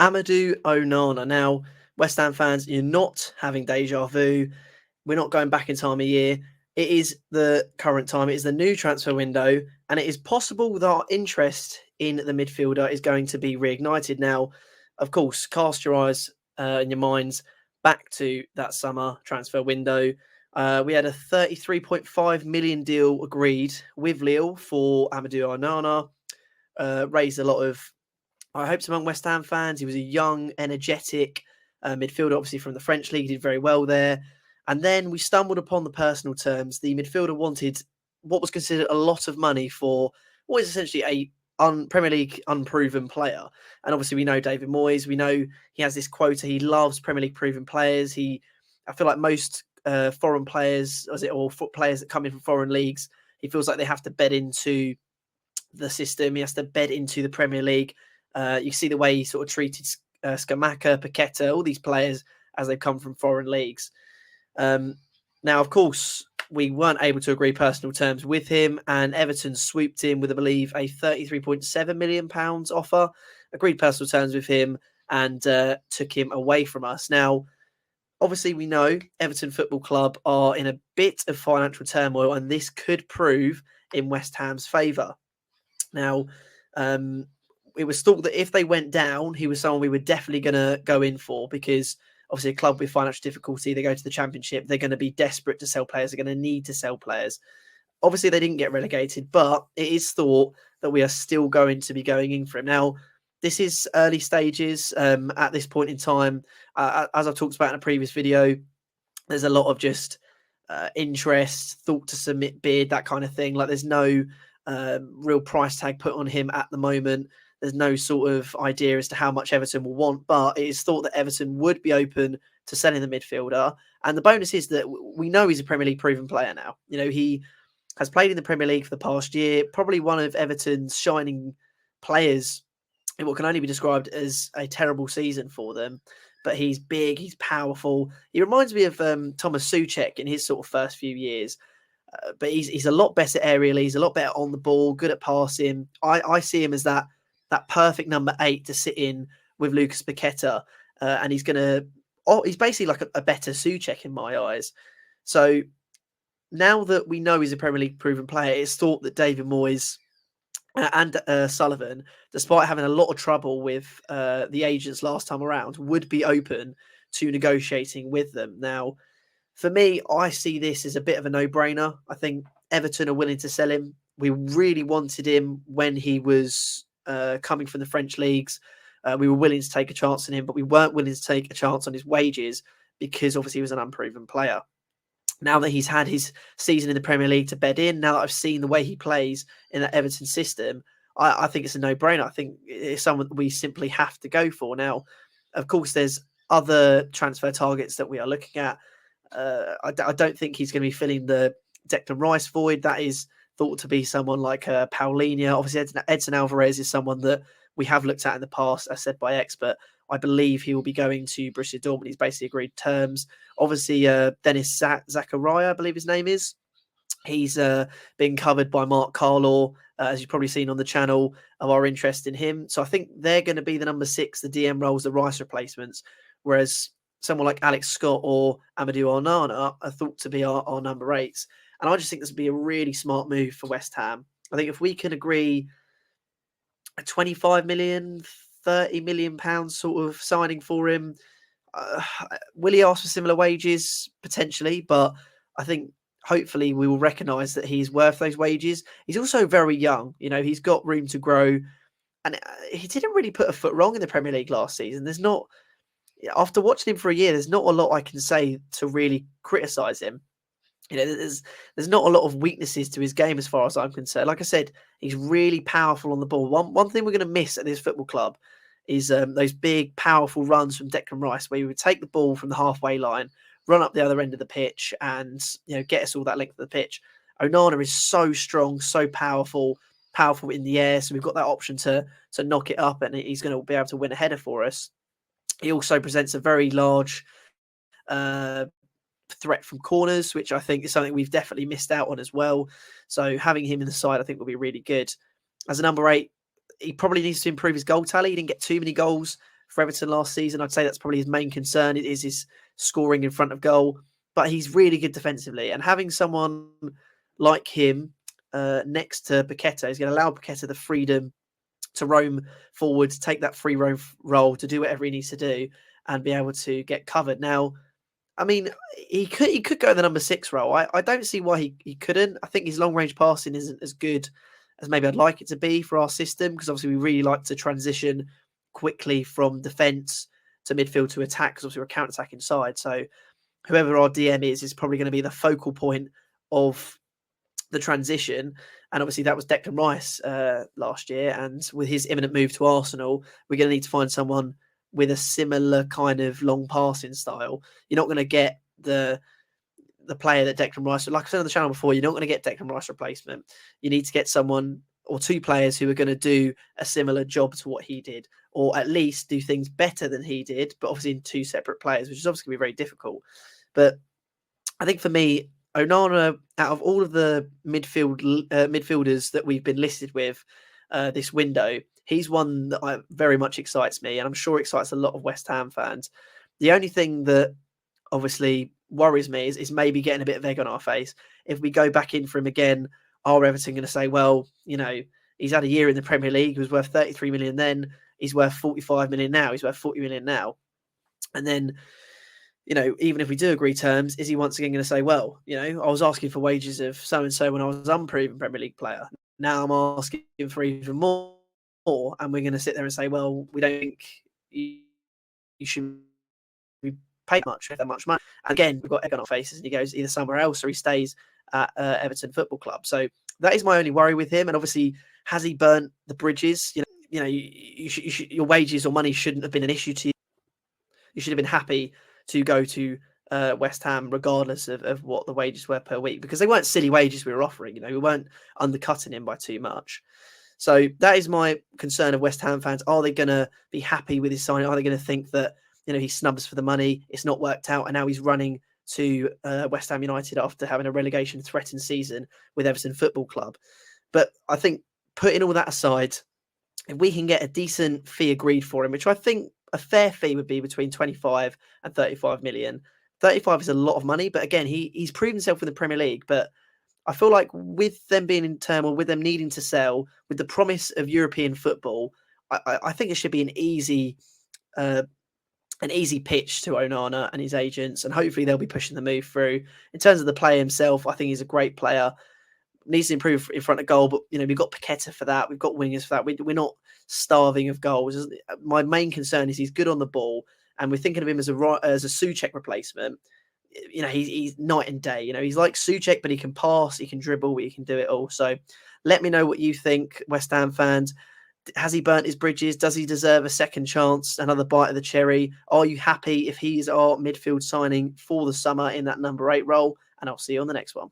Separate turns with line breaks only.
Amadou Onana. Now, West Ham fans, you're not having deja vu. We're not going back in time a year. It is the current time. It is the new transfer window, and it is possible that our interest in the midfielder is going to be reignited. Now, of course, cast your eyes and your minds back to that summer transfer window. We had a 33.5 million deal agreed with Lille for Amadou Onana. Raised a lot of hopes among West Ham fans. He was a young, energetic midfielder, obviously from the French league. He did very well there. And then we stumbled upon the personal terms. The midfielder wanted what was considered a lot of money for what is essentially a Premier League unproven player. And obviously, we know David Moyes. We know he has this quota. He loves Premier League proven players. I feel like most foreign players, or players that come in from foreign leagues, he feels like they have to bed into the system. He has to bed into the Premier League. You see the way he sort of treated Scamacca, Paqueta, all these players as they've come from foreign leagues. Now, of course, we weren't able to agree personal terms with him, and Everton swooped in with, I believe, a £33.7 million offer, agreed personal terms with him, and took him away from us. Now, obviously, we know Everton Football Club are in a bit of financial turmoil, and this could prove in West Ham's favour. Now, it was thought that if they went down, he was someone we were definitely going to go in for, because obviously a club with financial difficulty, they go to the Championship, they're going to be desperate to sell players, they're going to need to sell players. Obviously, they didn't get relegated, but it is thought that we are still going to be going in for him. Now, this is early stages at this point in time. As I've talked about in a previous video, there's a lot of just interest, thought to submit bid, that kind of thing. Like, there's no real price tag put on him at the moment. There's no sort of idea as to how much Everton will want, but it is thought that Everton would be open to selling the midfielder. And the bonus is that we know he's a Premier League proven player now. You know, he has played in the Premier League for the past year, probably one of Everton's shining players in what can only be described as a terrible season for them. But he's big, he's powerful. He reminds me of Thomas Souček in his sort of first few years. But he's a lot better aerially. He's a lot better on the ball, good at passing. I see him as that perfect number 8 to sit in with Lucas Paqueta, and he's basically like a better Souček in my eyes. So now that we know he's a Premier League proven player, it's thought that David Moyes and Sullivan, despite having a lot of trouble with the agents last time around, would be open to negotiating with them. Now, for me, I see this as a bit of a no-brainer. I think Everton are willing to sell him. We really wanted him when he was coming from the French leagues. We were willing to take a chance on him, but we weren't willing to take a chance on his wages because obviously he was an unproven player. Now that he's had his season in the Premier League to bed in, now that I've seen the way he plays in that Everton system, I think it's a no-brainer. I think it's someone that we simply have to go for. Now, of course, there's other transfer targets that we are looking at. I don't think he's going to be filling the Declan Rice void. That is thought to be someone like Paulinho. Obviously, Edson Alvarez is someone that we have looked at in the past, as said by expert. I believe he will be going to Borussia Dortmund. He's basically agreed terms. Obviously, Dennis Zakaria, I believe his name is. He's being covered by Mark Carlaw, as you've probably seen on the channel, of our interest in him. So I think they're going to be the number 6, the DM roles, the Rice replacements, whereas someone like Alex Scott or Amadou Onana are thought to be our number 8s. And I just think this would be a really smart move for West Ham. I think if we can agree a 25 million, 30 million pounds sort of signing for him, will he ask for similar wages? Potentially, but I think hopefully we will recognise that he's worth those wages. He's also very young. You know, he's got room to grow. And he didn't really put a foot wrong in the Premier League last season. There's not, after watching him for a year, there's not a lot I can say to really criticise him. You know, there's not a lot of weaknesses to his game as far as I'm concerned. Like I said, he's really powerful on the ball. One thing we're going to miss at this football club is those big, powerful runs from Declan Rice, where he would take the ball from the halfway line, run up the other end of the pitch, and get us all that length of the pitch. Onana is so strong, so powerful in the air. So we've got that option to knock it up, and he's going to be able to win a header for us. He also presents a very large threat from corners, which I think is something we've definitely missed out on as well. So having him in the side, I think, will be really good. As a number 8, he probably needs to improve his goal tally. He didn't get too many goals for Everton last season. I'd say that's probably his main concern. It is his scoring in front of goal, but he's really good defensively. And having someone like him next to Paqueta is going to allow Paqueta the freedom to roam forward, to take that free roam role, to do whatever he needs to do, and be able to get covered. Now, I mean, he could go the number 6 role. I don't see why he couldn't. I think his long range passing isn't as good as maybe I'd like it to be for our system, because obviously we really like to transition quickly from defence to midfield to attack, because obviously we're a counter-attacking side. So whoever our DM is probably going to be the focal point of the transition. And obviously that was Declan Rice last year. And with his imminent move to Arsenal, we're going to need to find someone with a similar kind of long passing style. You're not going to get the player that Declan Rice, like I said on the channel before, you're not going to get Declan Rice replacement. You need to get someone or 2 players who are going to do a similar job to what he did, or at least do things better than he did, but obviously in 2 separate players, which is obviously going to be very difficult. But I think for me, Onana, out of all of the midfielders that we've been listed with this window, he's one that very much excites me, and I'm sure excites a lot of West Ham fans. The only thing that obviously worries me is maybe getting a bit of egg on our face. If we go back in for him again, are Everton going to say, well, you know, he's had a year in the Premier League, he was worth 33 million then, he's worth 45 million now, he's worth 40 million now. And then, you know, even if we do agree terms, is he once again going to say, well, you know, I was asking for wages of so-and-so when I was an unproven Premier League player. Now I'm asking for even more. And we're going to sit there and say, well, we don't think you should be paid that much money. And again, we've got egg on our faces, and he goes either somewhere else or he stays at Everton Football Club. So that is my only worry with him. And obviously, has he burnt the bridges? You know, your wages or money shouldn't have been an issue to you. You should have been happy to go to West Ham, regardless of what the wages were per week, because they weren't silly wages we were offering. You know, we weren't undercutting him by too much. So that is my concern of West Ham fans. Are they going to be happy with his signing? Are they going to think that, you know, he snubs for the money, it's not worked out, and now he's running to West Ham United after having a relegation threatened season with Everton Football Club? But I think, putting all that aside, if we can get a decent fee agreed for him, which I think a fair fee would be between 25 and 35 million. 35 is a lot of money, but again, he's proven himself in the Premier League. But I feel like with them being in turmoil, with them needing to sell, with the promise of European football, I think it should be an easy pitch to Onana and his agents, and hopefully they'll be pushing the move through. In terms of the player himself, I think he's a great player. Needs to improve in front of goal, but you know, we've got Paqueta for that. We've got wingers for that. We're not starving of goals. My main concern is he's good on the ball, and we're thinking of him as a Souček replacement. You know, he's night and day. You know, he's like Souček, but he can pass, he can dribble, he can do it all. So let me know what you think, West Ham fans. Has he burnt his bridges? Does he deserve a second chance, another bite of the cherry? Are you happy if he's our midfield signing for the summer in that number 8 role? And I'll see you on the next one.